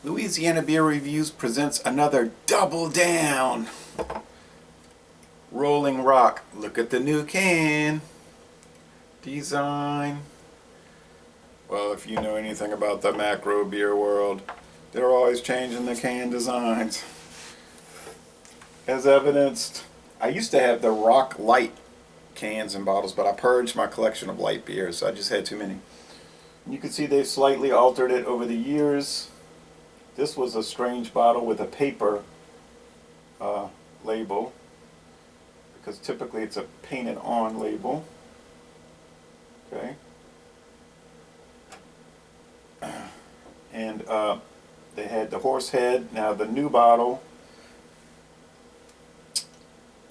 Louisiana Beer Reviews presents another Double Down. Rolling Rock. Look at the new can. Design. Well, if you know anything about the macro beer world, they're always changing the can designs. As evidenced, I used to have the Rock Light cans and bottles, but I purged my collection of light beers, so I just had too many. You can see they've slightly altered it over the years. This was a strange bottle with a paper label, because typically it's a painted on label. Okay. And they had the horse head. Now the new bottle,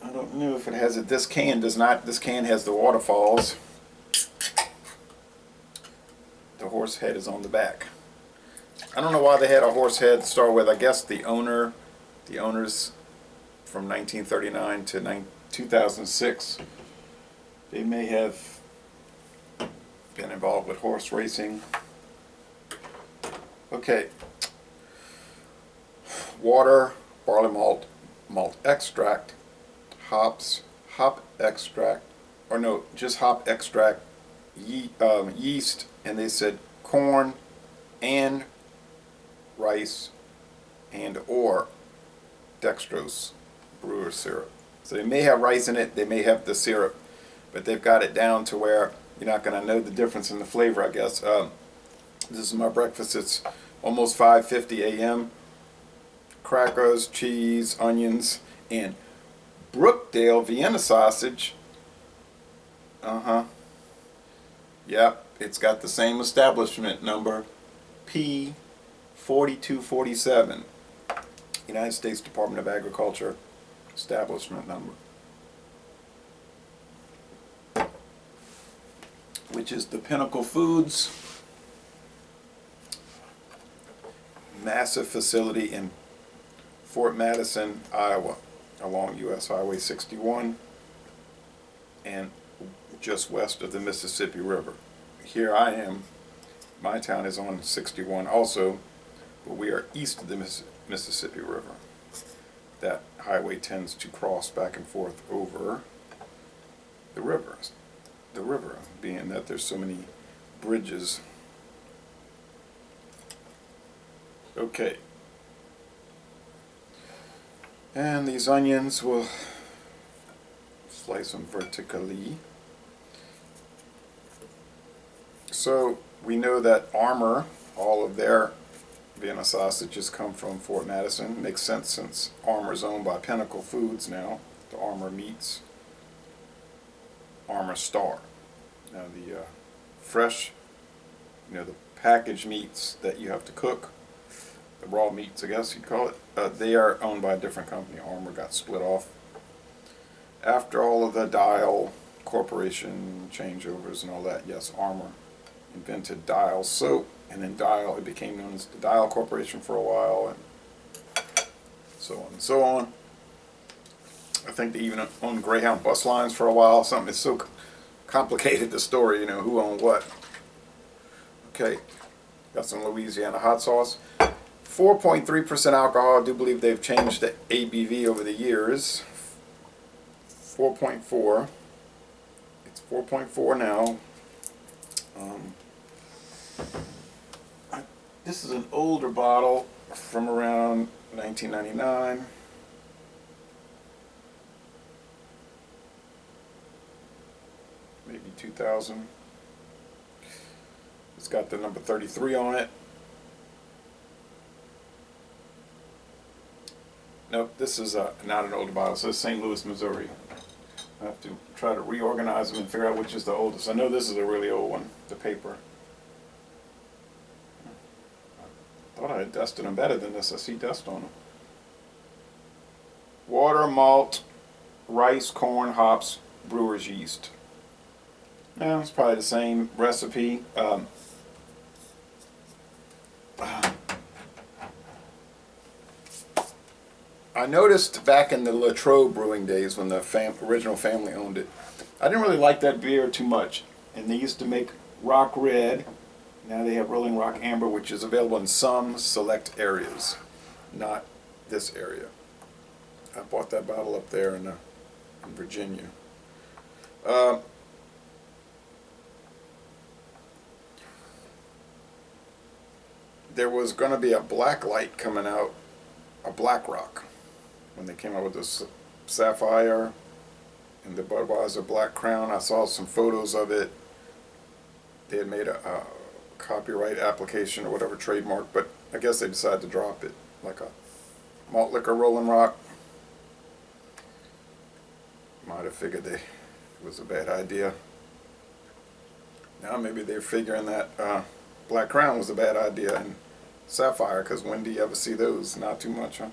I don't know if it has it. This can does not. This can has the waterfalls. The horse head is on the back. I don't know why they had a horse head to start with. I guess the owners from 1939 to 2006, they may have been involved with horse racing. Okay. Water, barley malt, malt extract, hops, hop extract, or no, just hop extract, yeast, and they said corn and rice and or dextrose brewer syrup. So they may have rice in it, they may have the syrup, but they've got it down to where you're not going to know the difference in the flavor, I guess. This is my breakfast. It's almost 5:50 a.m. Crackers, cheese, onions, and Brookdale Vienna sausage. Yep, it's got the same establishment number, P4247, United States Department of Agriculture establishment number, which is the Pinnacle Foods massive facility in Fort Madison, Iowa, along US Highway 61 and just west of the Mississippi River. Here I am. My town is on 61 also, but we are east of the Mississippi River. That highway tends to cross back and forth over the river. The river, being that there's so many bridges. Okay. And these onions, will slice them vertically. So we know that Armour, all of their Vienna sausages come from Fort Madison. Makes sense since Armour's owned by Pinnacle Foods now. The Armour meats, Armour Star. Now the fresh, the packaged meats that you have to cook, the raw meats, I guess you'd call it, they are owned by a different company. Armour got split off after all of the Dial Corporation changeovers and all that. Yes, Armour invented Dial soap, and then Dial, it became known as the Dial Corporation for a while, and so on and so on. I think they even owned Greyhound bus lines for a while. Something is so complicated, the story, who owned what. Okay, got some Louisiana hot sauce. 4.3% alcohol. I do believe they've changed the ABV over the years. 4.4. It's 4.4 now. This is an older bottle from around 1999. Maybe 2000. It's got the number 33 on it. Nope, this is not an older bottle. It says St. Louis, Missouri. I have to try to reorganize them and figure out which is the oldest. I know this is a really old one, the paper. I thought I had dusted them better than this. I see dust on them. Water, malt, rice, corn, hops, brewer's yeast. Yeah, it's probably the same recipe. I noticed back in the Latrobe brewing days when the original family owned it, I didn't really like that beer too much. And they used to make Rock Red, Now they have Rolling Rock Amber, which is available in some select areas, not this area. I bought that bottle up there in Virginia. There was going to be a black light coming out, a Black Rock, when they came out with this Sapphire and the Budweiser Black Crown. I saw some photos of it. They had made a copyright application or whatever, trademark, but I guess they decided to drop it, like a malt liquor Rolling Rock. Might have figured it was a bad idea. Now maybe they're figuring that Black Crown was a bad idea, and Sapphire, because when do you ever see those? Not too much, huh?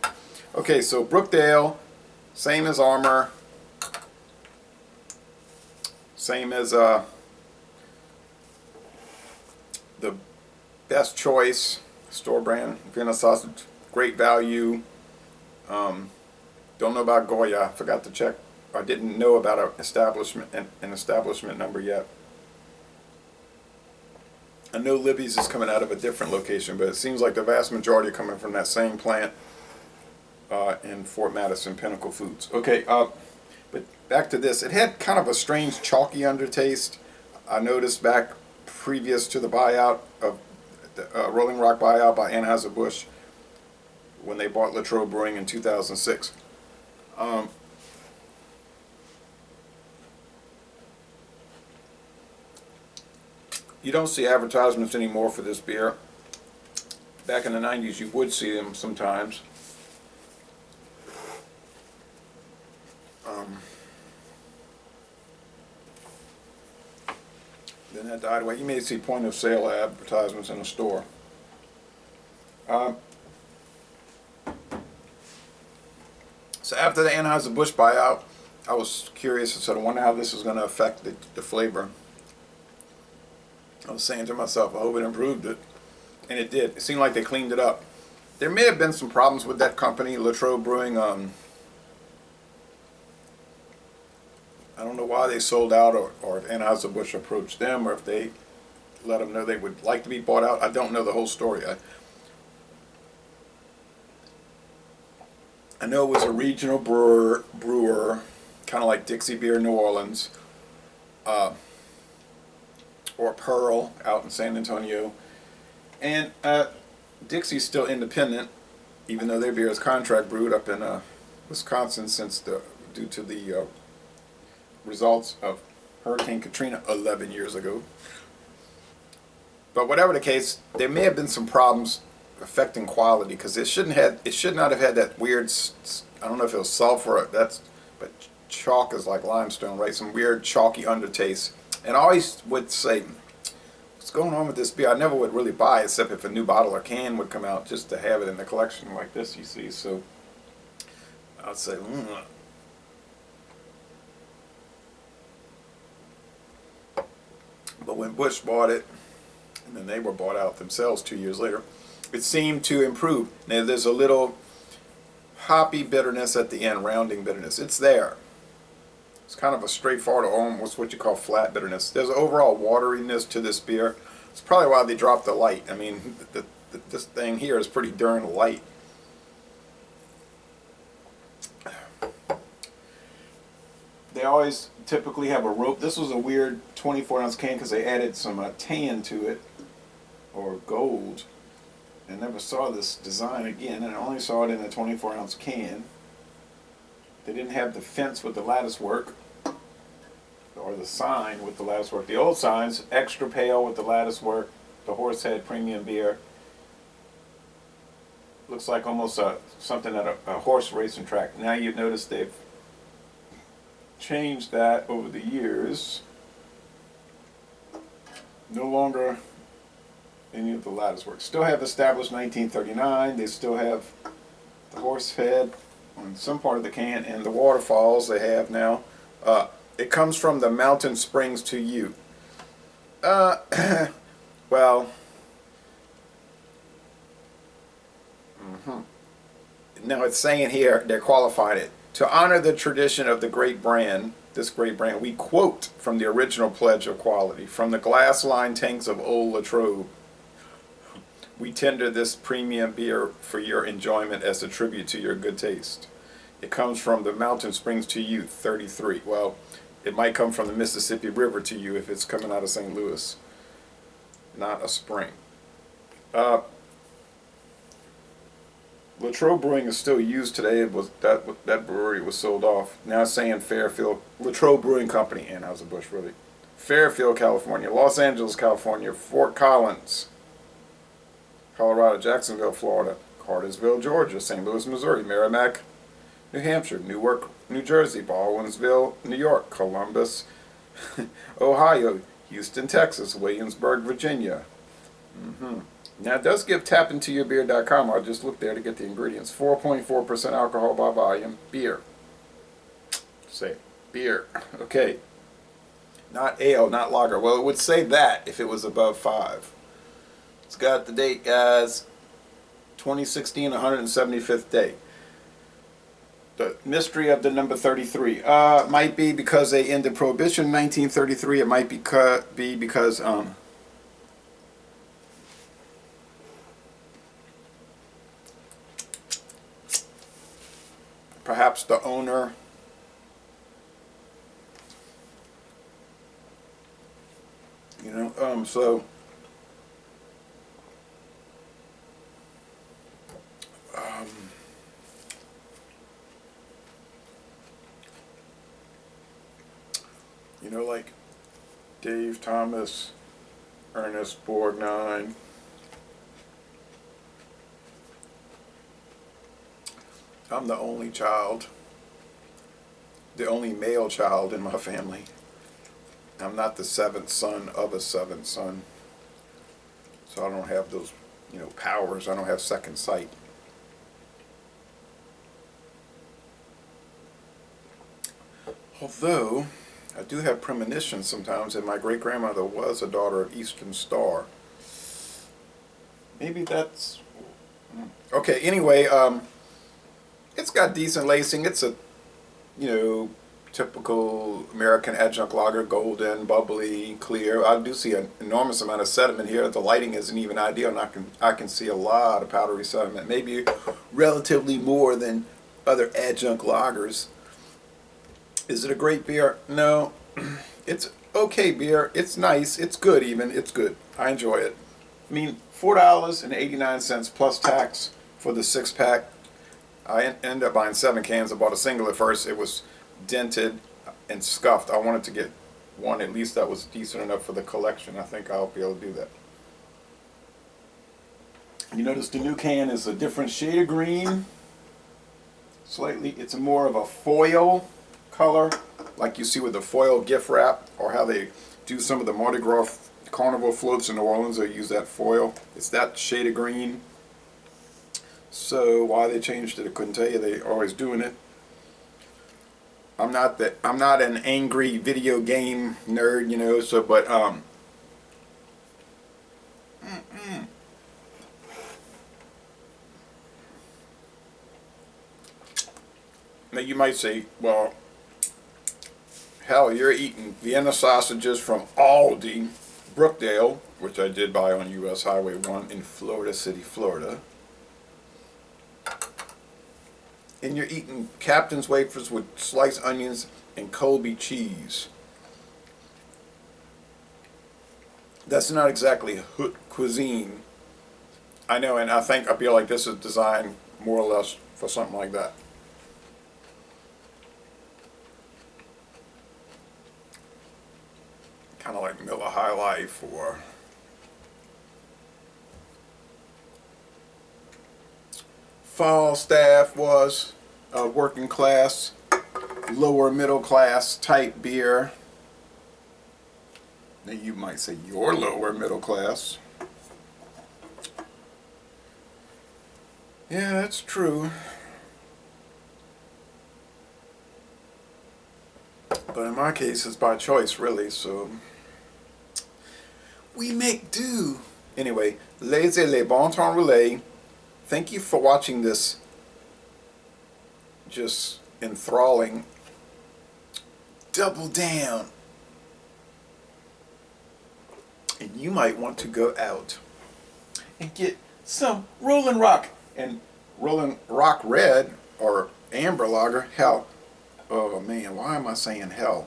Okay, so Brookdale, same as Armour, same as the Best Choice store brand Vienna sausage, great value. Don't know about Goya. I forgot to check. I didn't know about an establishment number yet. I know Libby's is coming out of a different location, but it seems like the vast majority are coming from that same plant in Fort Madison, Pinnacle Foods. Okay, but back to this. It had kind of a strange chalky undertaste. I noticed back previous to the buyout of the Rolling Rock buyout by Anheuser-Busch when they bought Latrobe Brewing in 2006. You don't see advertisements anymore for this beer. Back in the 90s, you would see them sometimes. Then that died away. You may see point of sale advertisements in a store. So after the Anheuser-Busch buyout, I was curious. I said, I wonder how this is going to affect the flavor. I was saying to myself, I hope it improved it. And it did. It seemed like they cleaned it up. There may have been some problems with that company, Latrobe Brewing. I don't know why they sold out, or if Anheuser-Busch approached them, or if they let them know they would like to be bought out. I don't know the whole story. I know it was a regional brewer, kind of like Dixie Beer New Orleans, or Pearl out in San Antonio. And Dixie's still independent, even though their beer is contract brewed up in Wisconsin due to the results of Hurricane Katrina 11 years ago. But whatever the case, there may have been some problems affecting quality, because it should not have had that weird, I don't know if it was sulfur, but chalk is like limestone, right? Some weird chalky undertaste. And I always would say, what's going on with this beer? I never would really buy it, except if a new bottle or can would come out, just to have it in the collection like this, you see. So I'd say, But when Bush bought it, and then they were bought out themselves 2 years later, it seemed to improve. Now there's a little hoppy bitterness at the end, rounding bitterness. It's there. It's kind of a straightforward, almost what you call flat bitterness. There's overall wateriness to this beer. It's probably why they dropped the light. I mean, this thing here is pretty darn light. They always typically have a rope. This was a weird 24-ounce can because they added some tan to it, or gold. I never saw this design again, and I only saw it in a 24-ounce can. They didn't have the fence with the lattice work, or the sign with the lattice work. The old signs, extra pale with the lattice work, the Horsehead Premium Beer. Looks like almost something at a horse racing track. Now you've noticed they've changed that over the years. No longer any of the lattice work. Still have established 1939. They still have the horse head on some part of the can, and the waterfalls they have now. It comes from the mountain springs to you. Well, now it's saying here, they're qualifying it. To honor the tradition of the great brand, this great brand, we quote from the original pledge of quality, from the glass-lined tanks of old Latrobe, We tender this premium beer for your enjoyment as a tribute to your good taste. It comes from the mountain springs to you, 33. Well, it might come from the Mississippi River to you if it's coming out of St. Louis, not a spring. Latrobe Brewing is still used today. It was that brewery was sold off. Now it's saying Fairfield, Latrobe Brewing Company, Anheuser-Busch really. Fairfield, California, Los Angeles, California, Fort Collins, Colorado, Jacksonville, Florida, Cartersville, Georgia, St. Louis, Missouri, Merrimack, New Hampshire, Newark, New Jersey, Baldwinsville, New York, Columbus, Ohio, Houston, Texas, Williamsburg, Virginia. Now it does give tapintoyourbeer.com. I'll just look there to get the ingredients. 4.4% alcohol by volume. Beer. Say beer. Okay. Not ale, not lager. Well, it would say that if it was above 5. It's got the date, guys. 2016, 175th day. The mystery of the number 33. Might be because they ended Prohibition in 1933. It might be because perhaps the owner so like Dave Thomas, Ernest Borgnine, I'm the only child, the only male child in my family. I'm not the 7th son of a 7th son, so I don't have those, powers. I don't have second sight. Although, I do have premonitions sometimes, and my great-grandmother was a daughter of Eastern Star. Maybe that's... Okay, anyway, it's got decent lacing. It's a, typical American adjunct lager, golden, bubbly, clear. I do see an enormous amount of sediment here. The lighting isn't even ideal, and I can see a lot of powdery sediment, maybe relatively more than other adjunct lagers. Is it a great beer? No. It's okay beer. It's nice. It's good even. It's good. I enjoy it. I mean, $4.89 plus tax for the 6-pack. I ended up buying 7 cans. I bought a single at first. It was dented and scuffed. I wanted to get one at least that was decent enough for the collection. I think I'll be able to do that. You notice the new can is a different shade of green. Slightly, it's more of a foil color, like you see with the foil gift wrap, or how they do some of the Mardi Gras carnival floats in New Orleans. They use that foil. It's that shade of green. So why they changed it, I couldn't tell you. They're always doing it. I'm not an angry video game nerd, so but Now you might say, well, hell, you're eating Vienna sausages from Aldi, Brookdale, which I did buy on US Highway 1 in Florida City, Florida. And you're eating Captain's wafers with sliced onions and Colby cheese. That's not exactly haute cuisine. I know, and I feel like this is designed more or less for something like that. Kind of like Miller High Life or Falstaff was a working class, lower middle class type beer. Now you might say you're lower middle class. Yeah, that's true. But in my case, it's by choice, really, so we make do. Anyway, laissez les bon temps rouler. Thank you for watching this just enthralling double down. And you might want to go out and get some Rolling Rock. And Rolling Rock Red or Amber Lager, hell, oh man, why am I saying hell?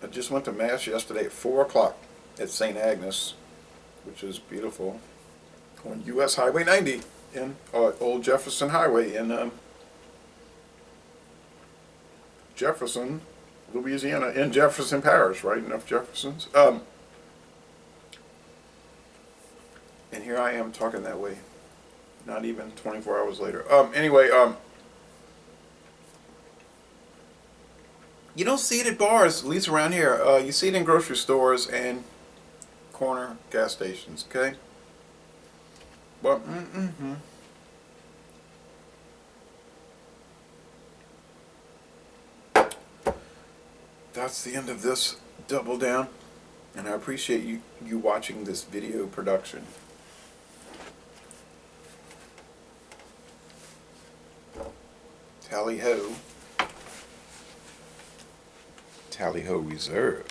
I just went to Mass yesterday at 4 o'clock at St. Agnes, which is beautiful, on US Highway 90 in Old Jefferson Highway in Jefferson, Louisiana, in Jefferson Parish, right? Enough Jeffersons. And here I am talking that way, not even 24 hours later. Anyway, you don't see it at bars, at least around here. You see it in grocery stores and corner gas stations, okay? But, that's the end of this double down, and I appreciate you watching this video production. Tally ho. Tally ho reserve.